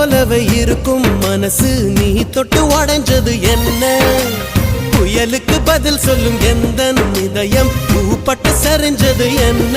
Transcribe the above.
போலவே இருக்கும் மனசு நீ தொட்டு உடைஞ்சது என்ன புயலுக்கு பதில் சொல்லும் எந்த இதயம் பூப்பட்டு சரிஞ்சது என்ன